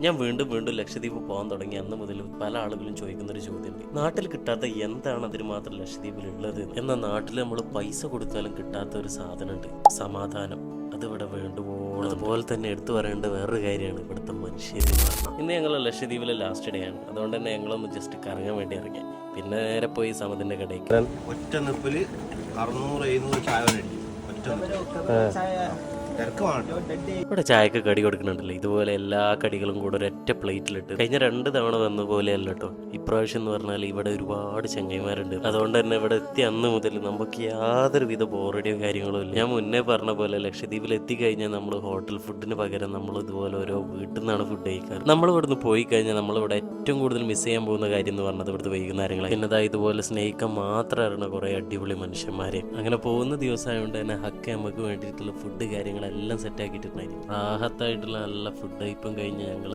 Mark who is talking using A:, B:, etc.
A: ഞാൻ വീണ്ടും വീണ്ടും ലക്ഷദ്വീപ് പോകാൻ തുടങ്ങി അന്ന് മുതൽ പല ആളുകളും ചോദിക്കുന്നൊരു ചോദ്യമുണ്ട്, നാട്ടിൽ കിട്ടാത്ത എന്താണ് അതിന് മാത്രം ലക്ഷദ്വീപിൽ ഉള്ളത്? എന്നാൽ നാട്ടിൽ നമ്മൾ പൈസ കൊടുത്താലും കിട്ടാത്ത ഒരു സാധനമുണ്ട്, സമാധാനം. അതിവിടെ വേണ്ടുപോകും. അതുപോലെ തന്നെ എടുത്തു പറയേണ്ട വേറൊരു കാര്യമാണ് ഇവിടുത്തെ മനുഷ്യരെ. ഇന്ന് ഞങ്ങൾ ലക്ഷദ്വീപിലെ ലാസ്റ്റ് ഡേ ആണ്. അതുകൊണ്ട് തന്നെ ഞങ്ങളൊന്ന് ജസ്റ്റ് കറങ്ങാൻ വേണ്ടി ഇറങ്ങി. പിന്നെ നേരെ പോയി സമതിന്റെ കടയ്ക്ക്.
B: ഒറ്റ നിപ്പില് 600-700 ചായ
A: ഇവിടെ ചായക്ക് കടി കൊടുക്കുന്നുണ്ടല്ലോ, ഇതുപോലെ എല്ലാ കടികളും കൂടെ ഒരൊറ്റ പ്ലേറ്റിലിട്ട്. കഴിഞ്ഞ 2 തവണ വന്ന പോലെയല്ല കേട്ടോ ഇപ്രാവശ്യം എന്ന് പറഞ്ഞാൽ. ഇവിടെ ഒരുപാട് ചങ്ങായിമാരുണ്ട്. അതുകൊണ്ട് തന്നെ ഇവിടെ എത്തി അന്ന് മുതൽ നമുക്ക് യാതൊരു വിധ ബോറടിയോ കാര്യങ്ങളോ ഇല്ല. ഞാൻ മുന്നേ പറഞ്ഞ പോലെ ലക്ഷദ്വീപിൽ എത്തിക്കഴിഞ്ഞാൽ നമ്മൾ ഹോട്ടൽ ഫുഡിന് പകരം നമ്മൾ ഇതുപോലെ ഓരോ വീട്ടിൽ നിന്നാണ് ഫുഡ് കഴിക്കാറ്. നമ്മൾ ഇവിടുന്ന് പോയി കഴിഞ്ഞാൽ നമ്മളിവിടെ ഏറ്റവും കൂടുതൽ മിസ് ചെയ്യാൻ പോകുന്ന കാര്യം എന്ന് പറഞ്ഞത് ഇവിടുത്തെ വൈകുന്നേരങ്ങളെ. പിന്നെ ഇതുപോലെ സ്നേഹിക്കാൻ മാത്രം അറിയണ കുറേ അടിപൊളി മനുഷ്യന്മാരെ. അങ്ങനെ പോകുന്ന ദിവസമായതുകൊണ്ട് തന്നെ ഹക്ക നമുക്ക് വേണ്ടിയിട്ടുള്ള ഫുഡ് കാര്യങ്ങളെല്ലാം സെറ്റ് ആക്കിയിട്ടുണ്ടായിരുന്നു. റാഹത്തായിട്ടുള്ള നല്ല ഫുഡ് ഇപ്പം കഴിഞ്ഞ് ഞങ്ങൾ